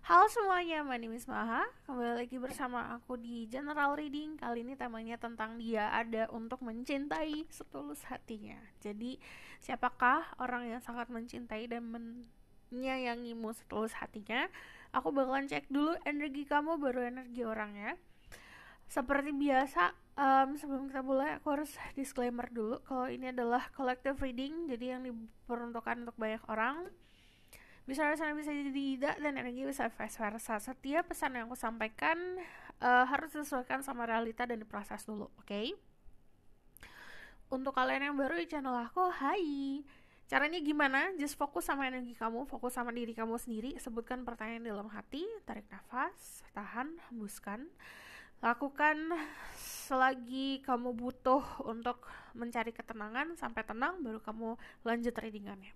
Halo semuanya, my name is Maha. Kembali lagi bersama aku di General Reading. Kali ini temanya tentang dia ada untuk mencintai setulus hatinya. Jadi, siapakah orang yang sangat mencintai dan menyayangimu setulus hatinya? Aku bakalan cek dulu energi kamu baru energi orangnya. Seperti biasa, sebelum kita mulai aku harus disclaimer dulu kalau ini adalah collective reading, jadi yang diperuntukkan untuk banyak orang. Bisa rasanya bisa jadi tidak, dan energi bisa vice versa. Setiap pesan yang aku sampaikan harus disesuaikan sama realita dan diproses dulu, oke? Untuk kalian yang baru di channel aku, hai. Caranya gimana? Just fokus sama energi kamu, fokus sama diri kamu sendiri. Sebutkan pertanyaan dalam hati, tarik nafas, tahan, hembuskan. Lakukan selagi kamu butuh untuk mencari ketenangan. Sampai tenang, baru kamu lanjut readingannya.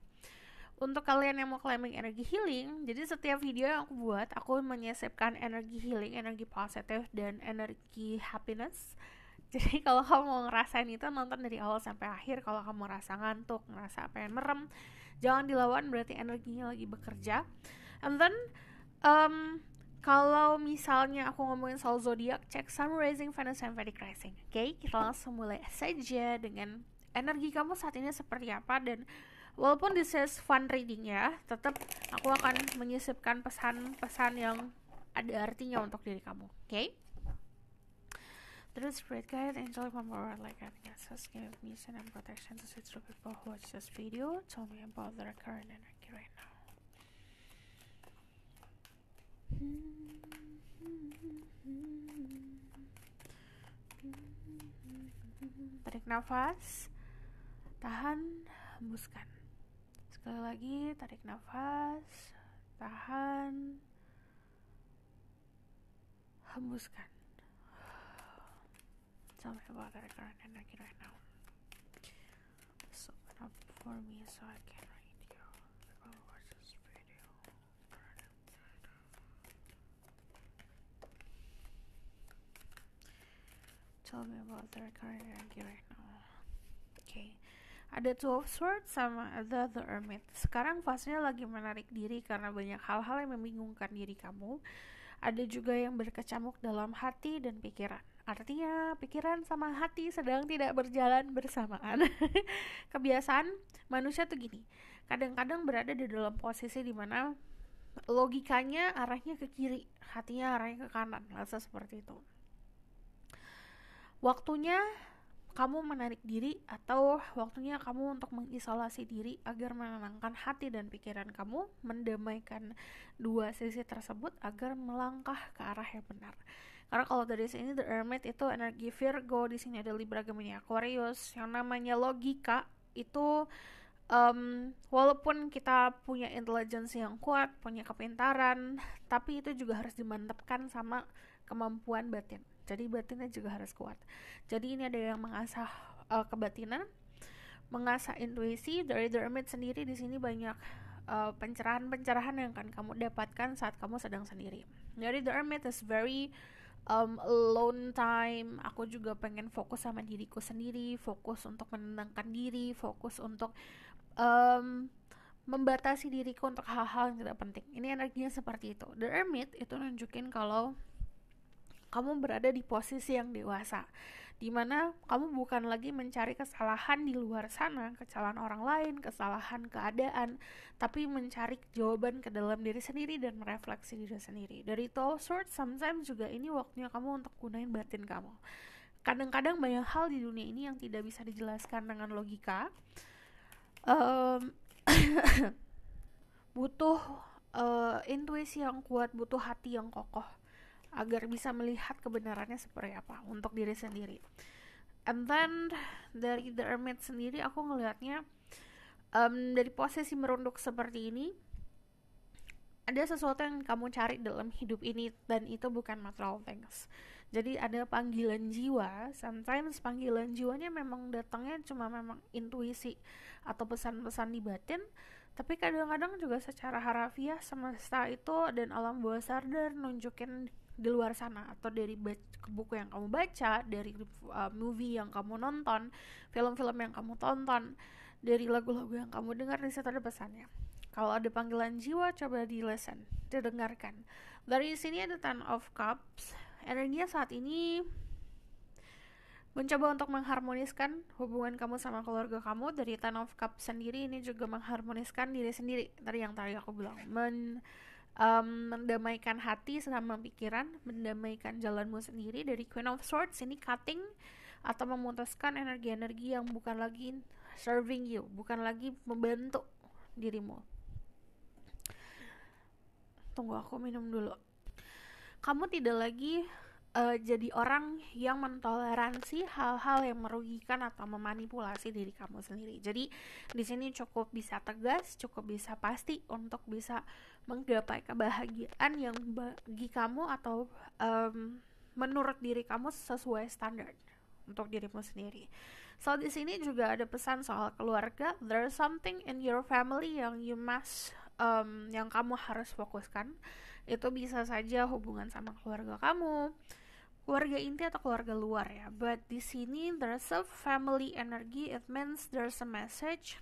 Untuk kalian yang mau claiming energi healing, jadi setiap video yang aku buat, aku menyisipkan energi healing, energi positif, dan energi happiness. Jadi kalau kamu mau ngerasain itu, nonton dari awal sampai akhir. Kalau kamu ngerasa ngantuk, ngerasa pengen merem, jangan dilawan, berarti energinya lagi bekerja. And then, kalau misalnya aku ngomongin soal zodiak, cek Sun Rising, Venus, and Vedic Rising. Oke, kita langsung mulai saja dengan energi kamu saat ini seperti apa. Dan walaupun this is fun reading ya, tetap aku akan menyisipkan pesan-pesan yang ada artinya untuk diri kamu, oke? Terus spirit guide, angel, member, like guesses, give me and protection to sit through people who watch this video. Tell me about their current energy right now. Tarik nafas, tahan, hembuskan. Sekali lagi, tarik nafas, tahan, hembuskan. Tell me about the current energy right now. Just open up for me so I can read you. I'll watch this video. Tell me about the current energy right now. Okay. Ada Two of Swords sama ada The Hermit. Sekarang fasenya lagi menarik diri karena banyak hal-hal yang membingungkan diri kamu. Ada juga yang berkecamuk dalam hati dan pikiran. Artinya pikiran sama hati sedang tidak berjalan bersamaan. Kebiasaan manusia tuh gini, kadang-kadang berada di dalam posisi dimana logikanya arahnya ke kiri, hatinya arahnya ke kanan, rasa seperti itu. Waktunya kamu menarik diri atau waktunya kamu untuk mengisolasi diri agar menenangkan hati dan pikiran kamu, mendamaikan dua sisi tersebut agar melangkah ke arah yang benar. Karena kalau dari sini The Hermit itu energi Virgo, di sini ada Libra, Gemini, Aquarius. Yang namanya logika itu walaupun kita punya intelligence yang kuat, punya kepintaran, tapi itu juga harus dimantapkan sama kemampuan batin. Jadi batinnya juga harus kuat. Jadi ini ada yang mengasah kebatinan, mengasah intuisi. Dari The Hermit sendiri di sini banyak pencerahan-pencerahan yang akan kamu dapatkan saat kamu sedang sendiri. Dari The Hermit is very alone time. Aku juga pengen fokus sama diriku sendiri, fokus untuk menenangkan diri, fokus untuk membatasi diriku untuk hal-hal yang tidak penting. Ini energinya seperti itu. The Hermit itu nunjukin kalau kamu berada di posisi yang dewasa, dimana kamu bukan lagi mencari kesalahan di luar sana, kesalahan orang lain, kesalahan keadaan, tapi mencari jawaban ke dalam diri sendiri dan merefleksi diri sendiri. Dari Two of Swords, sometimes juga ini waktunya kamu untuk gunain batin kamu. Kadang-kadang banyak hal di dunia ini yang tidak bisa dijelaskan dengan logika. Butuh intuisi yang kuat, butuh hati yang kokoh agar bisa melihat kebenarannya seperti apa untuk diri sendiri. And then dari The Hermit sendiri aku ngelihatnya dari posisi merunduk seperti ini, ada sesuatu yang kamu cari dalam hidup ini dan itu bukan material things. Jadi ada panggilan jiwa. Sometimes panggilan jiwanya memang datangnya cuma memang intuisi atau pesan-pesan di batin, tapi kadang-kadang juga secara harafiah semesta itu dan alam bawah sadar nunjukin di luar sana, atau dari buku yang kamu baca, dari movie yang kamu nonton, film-film yang kamu tonton, dari lagu-lagu yang kamu dengar, di situ ada pesannya. Kalau ada panggilan jiwa, coba di-listen, didengarkan. Dari sini ada Ten of Cups. Energinya saat ini mencoba untuk mengharmoniskan hubungan kamu sama keluarga kamu. Dari Ten of Cups sendiri ini juga mengharmoniskan diri sendiri. Tadi aku bilang, mendamaikan hati sama pikiran, mendamaikan jalanmu sendiri. Dari Queen of Swords ini cutting atau memutuskan energi-energi yang bukan lagi serving you, bukan lagi membantu dirimu. Tunggu, aku minum dulu. Kamu tidak lagi jadi orang yang mentoleransi hal-hal yang merugikan atau memanipulasi diri kamu sendiri. Jadi di sini cukup bisa tegas, cukup bisa pasti untuk bisa menggapai kebahagiaan yang bagi kamu atau menurut diri kamu sesuai standar untuk dirimu sendiri. So di sini juga ada pesan soal keluarga. There's something in your family yang you must yang kamu harus fokuskan. Itu bisa saja hubungan sama keluarga kamu, keluarga inti atau keluarga luar ya. But di sini there's a family energy. It means there's a message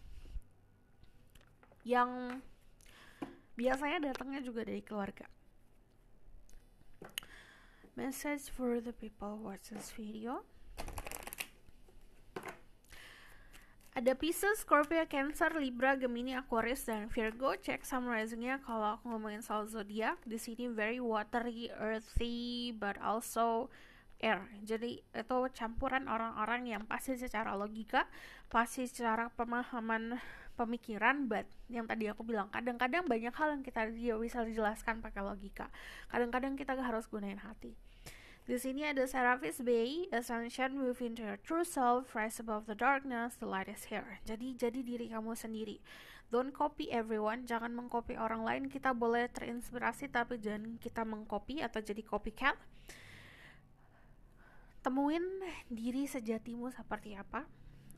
yang biasanya datangnya juga dari keluarga. Message for the people who watch this video. Ada Pisces, Scorpio, Cancer, Libra, Gemini, Aquarius, dan Virgo. Cek summarizingnya kalau aku ngomongin soal zodiak. Di sini very watery, earthy, but also air. Jadi itu campuran orang-orang yang pasti secara logika, pasti secara pemahaman pemikiran, but yang tadi aku bilang, kadang-kadang banyak hal yang kita bisa dijelaskan pakai logika. Kadang-kadang kita harus gunain hati. Di sini ada Seraphis Bay, Ascension, move into your true self, rise above the darkness, the light is here. Jadi diri kamu sendiri. Don't copy everyone, jangan mengcopy orang lain. Kita boleh terinspirasi, tapi jangan kita mengcopy atau jadi copycat. Temuin diri sejatimu seperti apa,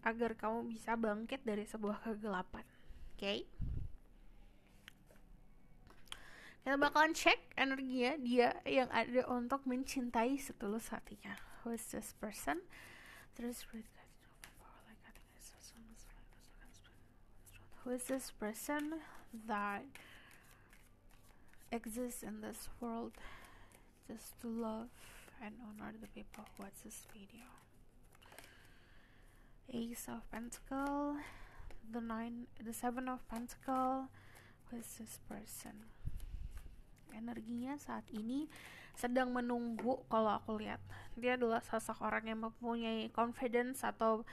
agar kamu bisa bangkit dari sebuah kegelapan. Okay? Kita bakalan cek energinya dia yang ada untuk mencintai setulus hatinya. Who is this person? Who is this person that exists in this world just to love and honor the people who watch this video? Ace of Pentacles, the Seven of Pentacles. Who is this person? Energinya saat ini sedang menunggu. Kalau aku lihat, dia adalah sosok orang yang mempunyai confidence atau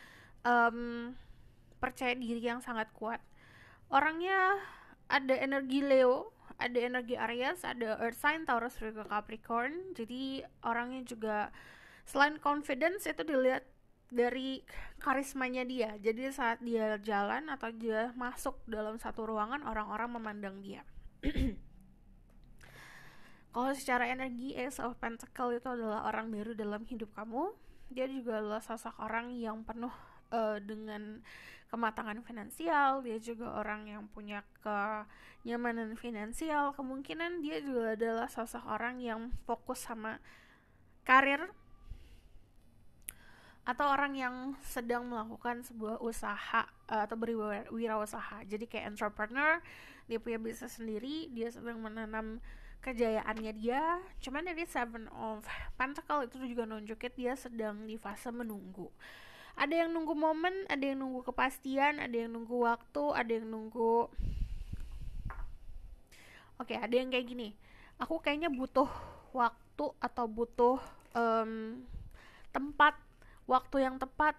percaya diri yang sangat kuat. Orangnya ada energi Leo, ada energi Aries, ada Earth sign, Taurus, Virgo, Capricorn. Jadi orangnya juga selain confidence itu dilihat dari karismanya dia. Jadi saat dia jalan atau dia masuk dalam satu ruangan, orang-orang memandang dia. Kalau secara energi, Ace of Pentacles itu adalah orang baru dalam hidup kamu. Dia juga adalah sosok orang yang penuh dengan kematangan finansial. Dia juga orang yang punya kenyamanan finansial. Kemungkinan dia juga adalah sosok orang yang fokus sama karir, atau orang yang sedang melakukan sebuah usaha atau berwirausaha. Jadi kayak entrepreneur, dia punya bisnis sendiri, dia sedang menanam kejayaannya dia. Cuman dari Seven of Pentacles itu juga nunjukin dia sedang di fase menunggu. Ada yang nunggu momen, ada yang nunggu kepastian, ada yang nunggu waktu, ada yang nunggu ada yang kayak gini, aku kayaknya butuh waktu atau butuh tempat, waktu yang tepat,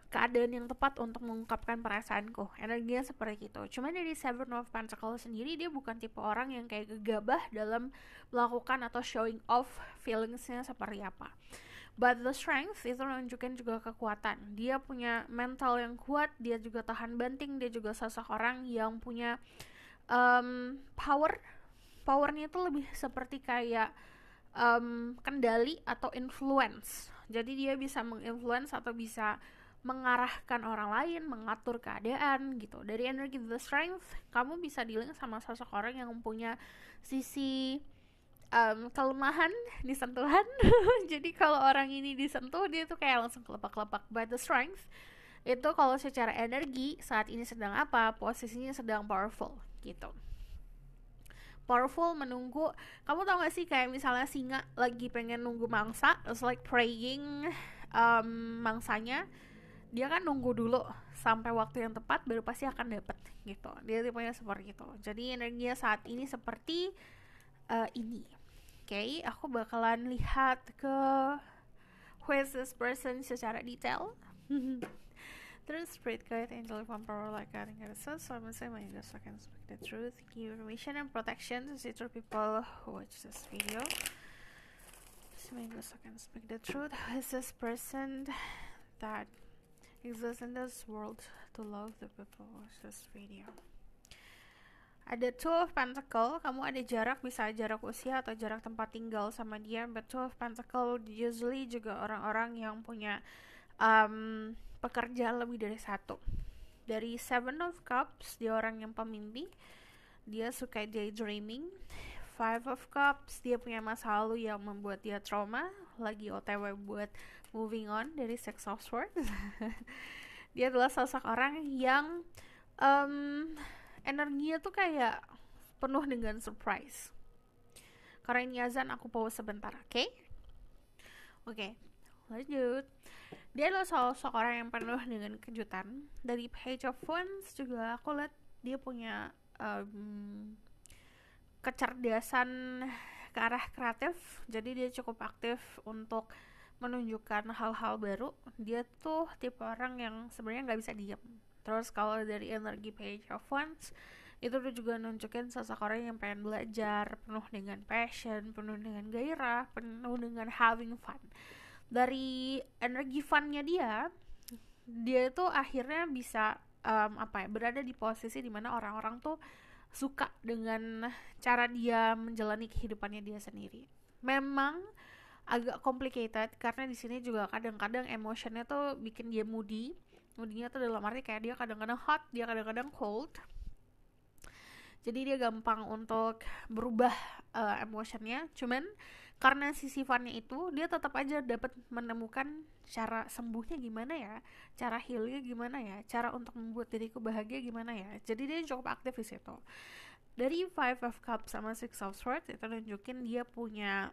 keadaan yang tepat untuk mengungkapkan perasaanku. Energinya seperti itu. Cuma dari Seven of Pentacles sendiri, dia bukan tipe orang yang kayak gegabah dalam melakukan atau showing off feelingsnya seperti apa. But the strength itu menunjukkan juga kekuatan. Dia punya mental yang kuat, dia juga tahan banting, dia juga sosok orang yang punya powernya itu lebih seperti kayak kendali atau influence. Jadi dia bisa menginfluence atau bisa mengarahkan orang lain, mengatur keadaan gitu. Dari energi the strength, kamu bisa dealing sama sosok orang yang punya sisi kelemahan di sentuhan. Jadi kalau orang ini disentuh, dia tuh kayak langsung kelepak-kelepak. But the strength itu kalau secara energi saat ini sedang apa? Posisinya sedang powerful. gitu. Powerful menunggu. Kamu tau gak sih kayak misalnya singa lagi pengen nunggu mangsa, it's like praying mangsanya, dia kan nunggu dulu sampai waktu yang tepat baru pasti akan dapet gitu. Dia tipenya seperti itu. Jadi energinya saat ini seperti ini. Oke, aku bakalan lihat ke who is this person secara detail. Terus spirit guide, angel from power like God and God. So I'm gonna say my English so I can speak the truth. Give information and protection to future people who watch this video. So my English so I can speak the truth. Who is this person that exists in this world to love the people who watch this video? Ada Two of Pentacle, kamu ada jarak, bisa jarak usia atau jarak tempat tinggal sama dia. But Two of Pentacle usually juga orang-orang yang punya pekerjaan lebih dari satu. Dari Seven of Cups, dia orang yang pemimpi, dia suka daydreaming. Five of Cups, dia punya masa lalu yang membuat dia trauma, lagi OTW buat moving on dari Six of Swords. Dia adalah sosok orang yang energinya tuh kayak penuh dengan surprise. Karena ini azan, aku pause sebentar, oke? Oke, lanjut. Dia adalah sosok orang yang penuh dengan kejutan. Dari Page of Wands juga aku lihat dia punya kecerdasan ke arah kreatif. Jadi dia cukup aktif untuk menunjukkan hal-hal baru. Dia tuh tipe orang yang sebenarnya nggak bisa diam. Terus kalau dari energi Page of Wands, itu tuh juga nunjukin sosok orang yang pengen belajar, penuh dengan passion, penuh dengan gairah, penuh dengan having fun. Dari energi funnya dia itu akhirnya bisa berada di posisi dimana orang-orang tuh suka dengan cara dia menjalani kehidupannya dia sendiri. Memang agak complicated karena di sini juga kadang-kadang emotionnya tuh bikin dia moody. Moodinya tuh dalam arti kayak dia kadang-kadang hot, dia kadang-kadang cold. Jadi dia gampang untuk berubah emotionnya. Cuman karena si sifatnya itu, dia tetap aja dapat menemukan cara sembuhnya gimana ya, cara healnya gimana ya, cara untuk membuat diriku bahagia gimana ya. Jadi dia cukup aktif di situ. Dari Five of Cups sama Six of Swords itu nunjukin dia punya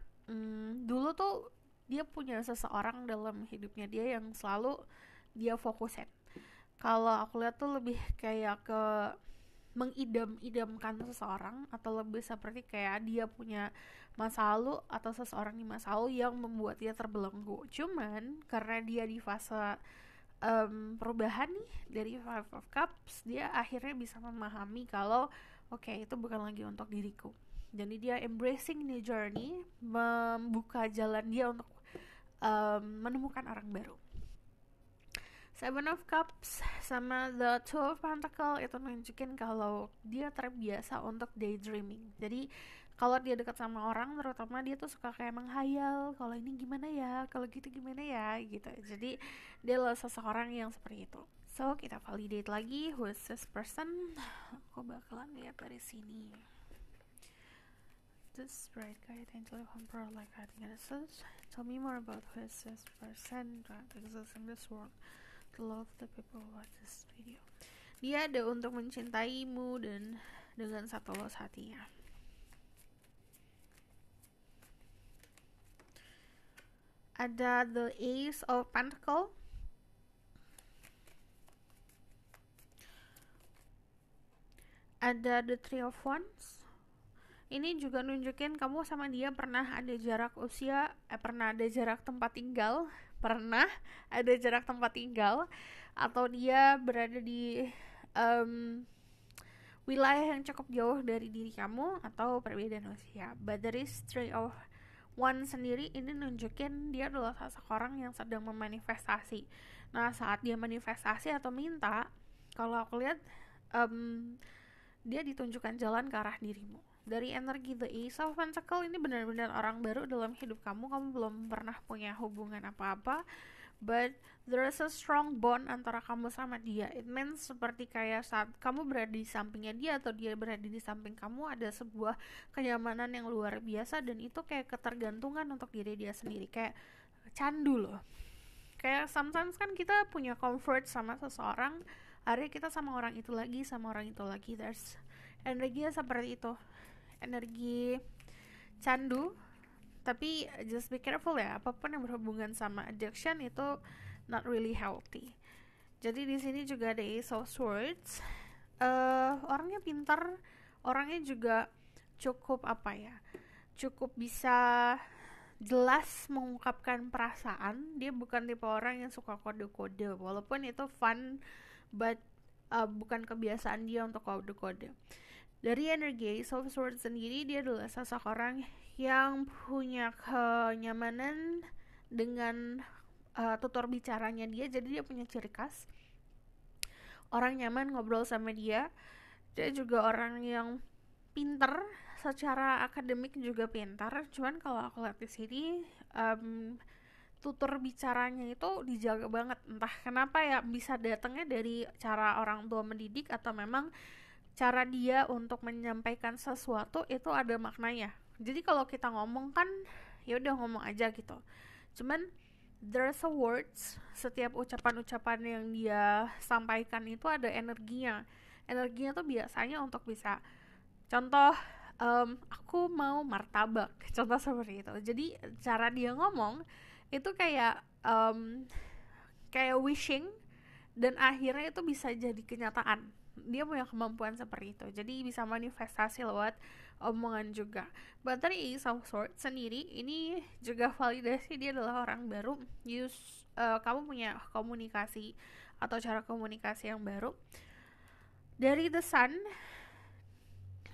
dulu tuh dia punya seseorang dalam hidupnya dia yang selalu dia fokusin. Kalau aku lihat tuh lebih kayak ke mengidam-idamkan seseorang, atau lebih seperti kayak dia punya masa lalu atau seseorang di masa lalu yang membuat dia terbelenggu. Cuman karena dia di fase perubahan nih dari Five of Cups, dia akhirnya bisa memahami kalau oke, itu bukan lagi untuk diriku. Jadi dia embracing the journey, membuka jalan dia untuk menemukan orang baru. Seven of Cups sama The Two of Pentacle itu nunjukin kalau dia terbiasa untuk daydreaming. Jadi kalau dia dekat sama orang, terutama dia tuh suka kayak menghayal, kalau ini gimana ya, kalau gitu gimana ya, gitu. Jadi dia adalah seseorang yang seperti itu. So kita validate lagi who is this person. Aku bakalan lihat dari sini. This bright guide angel of emperor like hiding innocence. Tell me more about who is this person that exists in this world to love the people who watch this video. Dia ada untuk mencintaimu dan dengan satu tulus hatinya. Ada the Ace of Pentacle. Ada the Three of Wands. Ini juga nunjukin kamu sama dia pernah ada jarak usia, pernah ada jarak tempat tinggal, atau dia berada di wilayah yang cukup jauh dari diri kamu, atau perbedaan usia. But there is Three of Wands sendiri ini nunjukin dia adalah seseorang yang sedang memanifestasi. Nah, saat dia manifestasi atau minta, kalau aku lihat dia ditunjukkan jalan ke arah dirimu. Dari energi The Ace of Pentacle ini benar-benar orang baru dalam hidup kamu belum pernah punya hubungan apa-apa, but there is a strong bond antara kamu sama dia. It means seperti kayak saat kamu berada di sampingnya dia atau dia berada di samping kamu, ada sebuah kenyamanan yang luar biasa, dan itu kayak ketergantungan untuk diri dia sendiri, kayak candu loh. Kayak sometimes kan kita punya comfort sama seseorang, akhirnya kita sama orang itu lagi, there's Energinya seperti itu, energi candu. Tapi just be careful ya, apapun yang berhubungan sama addiction itu not really healthy. Jadi di sini juga ada Ace of Swords. Orangnya pintar, orangnya juga cukup apa ya, cukup bisa jelas mengungkapkan perasaan. Dia bukan tipe orang yang suka kode-kode, walaupun itu fun, but bukan kebiasaan dia untuk kode-kode. Dari energi Ace of Swords sendiri, dia adalah sosok orang yang punya kenyamanan dengan tutur bicaranya dia. Jadi dia punya ciri khas, orang nyaman ngobrol sama dia. Dia juga orang yang pinter, secara akademik juga pintar. Cuman kalau aku lihat di sini, tutur bicaranya itu dijaga banget. Entah kenapa ya, bisa datangnya dari cara orang tua mendidik atau memang cara dia untuk menyampaikan sesuatu itu ada maknanya. Jadi kalau kita ngomong kan ya udah ngomong aja gitu. Cuman there's a words, setiap ucapan-ucapan yang dia sampaikan itu ada energinya. Energinya tuh biasanya untuk bisa, contoh, aku mau martabak, contoh seperti itu. Jadi cara dia ngomong itu kayak kayak wishing, dan akhirnya itu bisa jadi kenyataan. Dia punya kemampuan seperti itu, jadi bisa manifestasi lewat omongan juga. But dari Ace of Swords sendiri, ini juga validasi dia adalah orang baru. Kamu punya komunikasi atau cara komunikasi yang baru. Dari The Sun,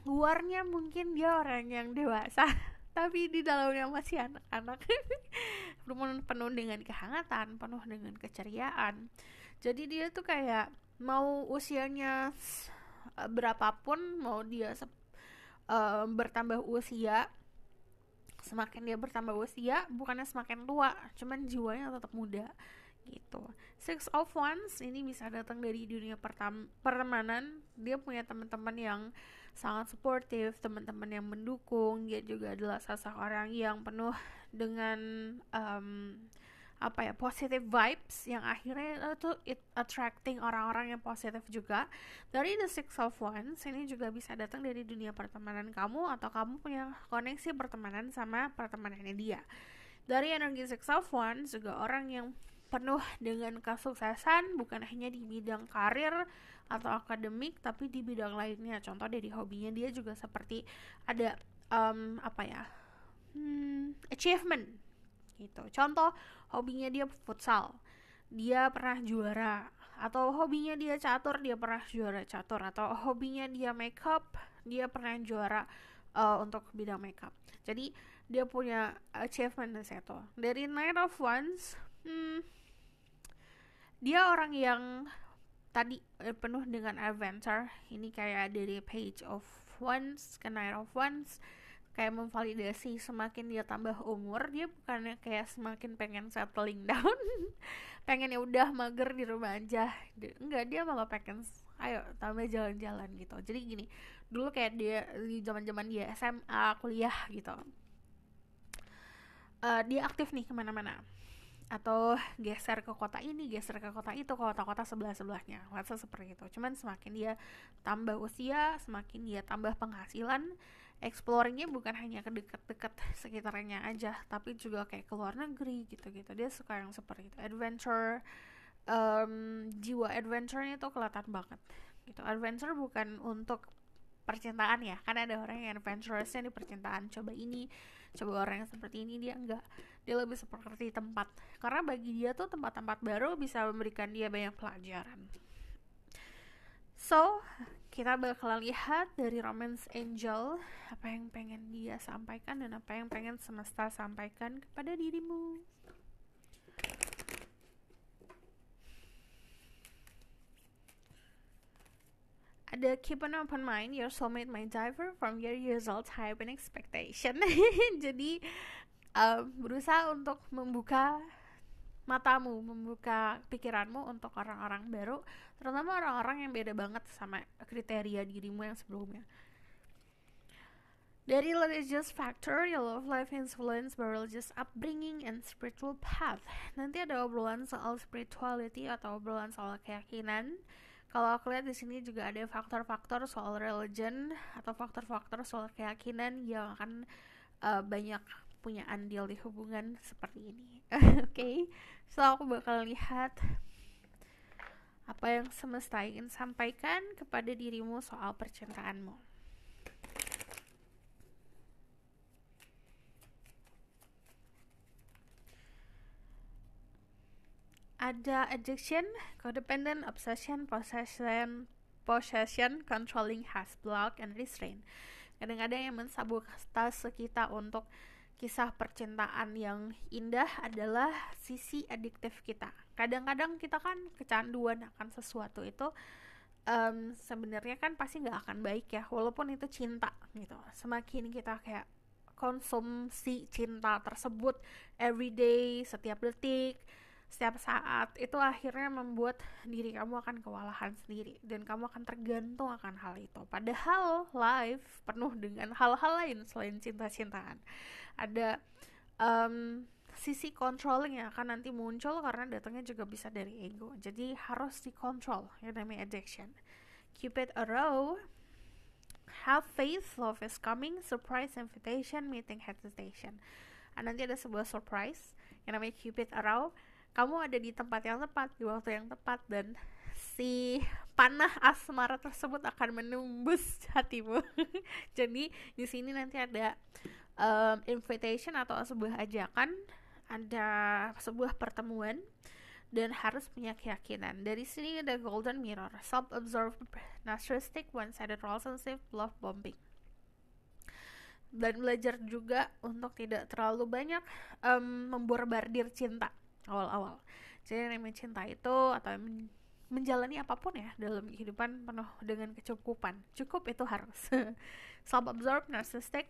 luarnya mungkin dia orang yang dewasa tapi di dalamnya masih anak-anak. Penuh dengan kehangatan, penuh dengan keceriaan. Jadi dia tuh kayak mau usianya berapapun, mau dia bertambah usia, semakin dia bertambah usia bukannya semakin tua, cuman jiwanya tetap muda gitu. Six of Wands ini bisa datang dari dunia pertemanan. Dia punya teman-teman yang sangat suportif, teman-teman yang mendukung. Dia juga adalah sosok orang yang penuh dengan positive vibes, yang akhirnya itu attracting orang-orang yang positif juga. Dari the Six of Wands ini juga bisa datang dari dunia pertemanan kamu, atau kamu punya koneksi pertemanan sama pertemanannya dia. Dari energi Six of Wands juga orang yang penuh dengan kesuksesan, bukan hanya di bidang karir atau akademik, tapi di bidang lainnya. Contoh dari hobinya dia juga seperti ada achievement gitu. Contoh, hobinya dia futsal, dia pernah juara. Atau hobinya dia catur, dia pernah juara catur. Atau hobinya dia makeup, dia pernah juara untuk bidang makeup. Jadi dia punya achievement di situ. Dari Knight of Wands, dia orang yang tadi penuh dengan adventure. Ini kayak dari Page of Wands ke Knight of Wands, kayak memvalidasi semakin dia tambah umur, dia bukannya kayak semakin pengen settling down, pengen ya udah mager di rumah aja. Enggak, dia malah pengen ayo tambah jalan-jalan gitu. Jadi gini, dulu kayak dia di zaman-zaman dia SMA, kuliah gitu, dia aktif nih kemana-mana, atau geser ke kota ini, geser ke kota itu, kota-kota sebelah-sebelahnya, masa seperti itu. Cuman semakin dia tambah usia, semakin dia tambah penghasilan, exploringnya bukan hanya ke dekat-dekat sekitarnya aja, tapi juga kayak ke luar negeri gitu-gitu. Dia suka yang seperti itu, adventure. Jiwa adventure-nya tuh kelihatan banget gitu. Adventure bukan untuk percintaan ya, kan ada orang yang adventurous-nya di percintaan, coba ini, coba orang yang seperti ini. Dia enggak, dia lebih seperti tempat, karena bagi dia tuh tempat-tempat baru bisa memberikan dia banyak pelajaran. So, kita bakal lihat dari Romance Angel apa yang pengen dia sampaikan dan apa yang pengen semesta sampaikan kepada dirimu. Ada keep an open mind, your soulmate might differ from your usual type and expectation. Jadi berusaha untuk membuka matamu, membuka pikiranmu untuk orang-orang baru, terutama orang-orang yang beda banget sama kriteria dirimu yang sebelumnya. Dari religious factor, your love life influence by religious upbringing and spiritual path. Nanti ada obrolan soal spirituality atau obrolan soal keyakinan. Kalau aku lihat di sini juga ada faktor-faktor soal religion atau faktor-faktor soal keyakinan yang akan banyak punya andil di hubungan seperti ini. Oke, so aku bakal lihat apa yang semesta ingin sampaikan kepada dirimu soal percintaanmu. Ada addiction, codependent, obsession, possession, controlling, has block, and restraint. Kadang-kadang yang mensabotase kita untuk kisah percintaan yang indah adalah sisi adiktif kita. Kadang-kadang kita kan kecanduan akan sesuatu itu, sebenarnya kan pasti nggak akan baik ya, walaupun itu cinta gitu. Semakin kita kayak konsumsi cinta tersebut everyday, setiap detik, setiap saat, itu akhirnya membuat diri kamu akan kewalahan sendiri dan kamu akan tergantung akan hal itu. Padahal life penuh dengan hal-hal lain selain cinta-cintaan. Ada sisi controlling yang akan nanti muncul karena datangnya juga bisa dari ego. Jadi harus dikontrol, yang namanya addiction. Keep it a row. Have faith, love is coming, surprise, invitation, meeting, hesitation. Nanti ada sebuah surprise yang namanya Cupid Arrow. Kamu ada di tempat yang tepat, di waktu yang tepat, dan si panah asmara tersebut akan menembus hatimu. Jadi di sini nanti ada invitation atau sebuah ajakan, ada sebuah pertemuan, dan harus punya keyakinan. Dari sini ada golden mirror, self-absorbed, narcissistic, one-sided relationship, love bombing. Dan belajar juga untuk tidak terlalu banyak memborbardir cinta awal-awal. Jadi namanya cinta itu atau menjalani apapun ya dalam kehidupan penuh dengan kecukupan. Cukup itu harus. Self-absorbed, narcissistic,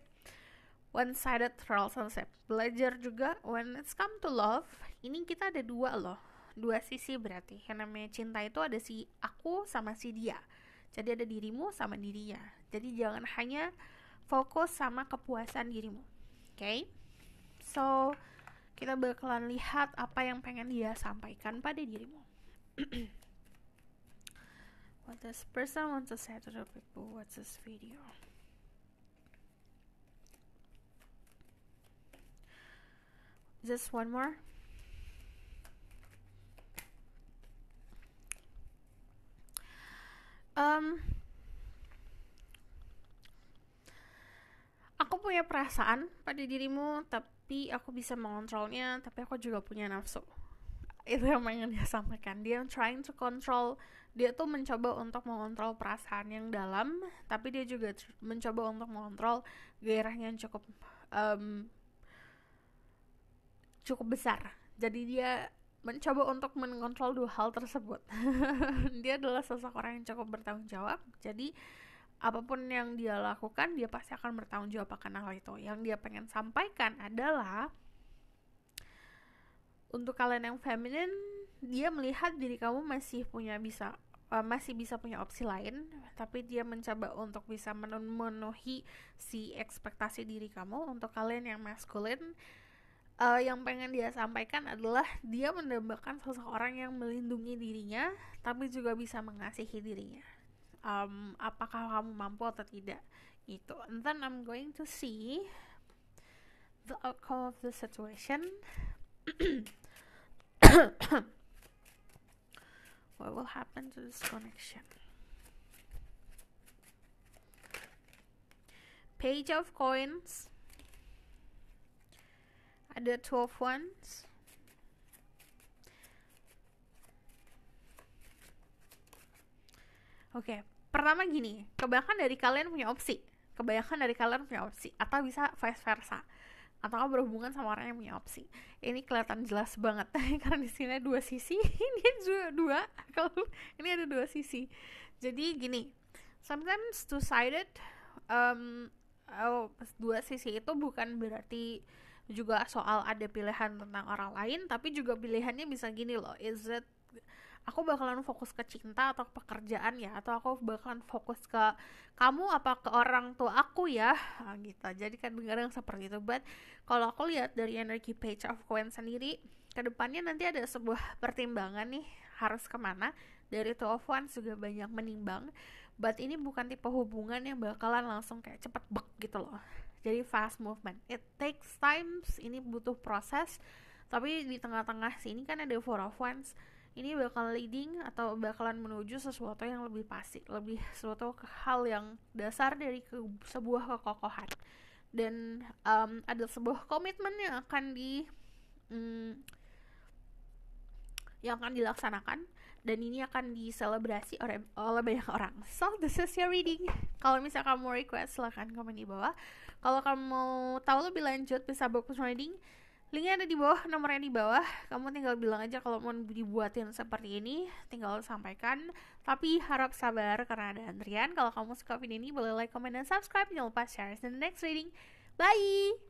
one-sided relationship. Belajar juga when it's come to love, ini kita ada dua loh. Dua sisi berarti. Yang namanya cinta itu ada si aku sama si dia. Jadi ada dirimu sama dirinya. Jadi jangan hanya fokus sama kepuasan dirimu. Okay? So kita bakalan lihat apa yang pengen dia sampaikan pada dirimu. What this person wants to say to the people, what's this video? Just one more. Aku punya perasaan pada dirimu, tapi aku bisa mengontrolnya, tapi aku juga punya nafsu. Itu yang pengen dia sampaikan. Dia trying to control, dia tuh mencoba untuk mengontrol perasaan yang dalam, tapi dia juga mencoba untuk mengontrol gairahnya yang cukup besar. Jadi dia mencoba untuk mengontrol dua hal tersebut. Dia adalah seseorang yang cukup bertanggung jawab. Jadi apapun yang dia lakukan, dia pasti akan bertanggung jawab akan hal itu. Yang dia pengen sampaikan adalah untuk kalian yang feminin, dia melihat diri kamu masih bisa punya opsi lain, tapi dia mencoba untuk bisa memenuhi si ekspektasi diri kamu. Untuk kalian yang maskulin, yang pengen dia sampaikan adalah dia mendambakan seseorang yang melindungi dirinya, tapi juga bisa mengasihi dirinya. Apakah kamu mampu atau tidak gitu. And then I'm going to see the outcome of the situation. What will happen to this connection? Page of Coins, ada Two of Wands, oke. Pertama gini, kebanyakan dari kalian punya opsi, atau bisa vice versa, atau berhubungan sama orang yang punya opsi. Ini kelihatan jelas banget karena di sini ada dua sisi. Ini juga dua, kalau ini ada dua sisi. Jadi gini, sometimes two-sided, dua sisi itu bukan berarti juga soal ada pilihan tentang orang lain, tapi juga pilihannya bisa gini loh, is it aku bakalan fokus ke cinta atau pekerjaan ya, atau aku bakalan fokus ke kamu apa ke orang tua aku ya, gitu. Jadi kadang-kadang seperti itu. But kalau aku lihat dari energi Page of Coins sendiri, kedepannya nanti ada sebuah pertimbangan nih, harus kemana. dari Two of Wands juga banyak menimbang, but ini bukan tipe hubungan yang bakalan langsung kayak cepet bek gitu loh. Jadi fast movement, it takes times, ini butuh proses. Tapi di tengah-tengah sini kan ada Four of Wands, ini bakal leading atau bakalan menuju sesuatu yang lebih pasti, lebih sesuatu hal yang dasar dari sebuah kekokohan. Dan ada sebuah komitmen yang akan dilaksanakan, dan ini akan diselebrasi oleh banyak orang. So this is your reading. Kalau misalnya kamu mau request, silahkan komen di bawah. Kalau kamu mau tahu lebih lanjut bisa book reading, linknya ada di bawah, nomornya di bawah. Kamu tinggal bilang aja kalau mau dibuatin seperti ini, tinggal sampaikan. Tapi harap sabar karena ada antrian. Kalau kamu suka video ini, boleh like, comment, dan subscribe. Jangan lupa share in the next reading. Bye!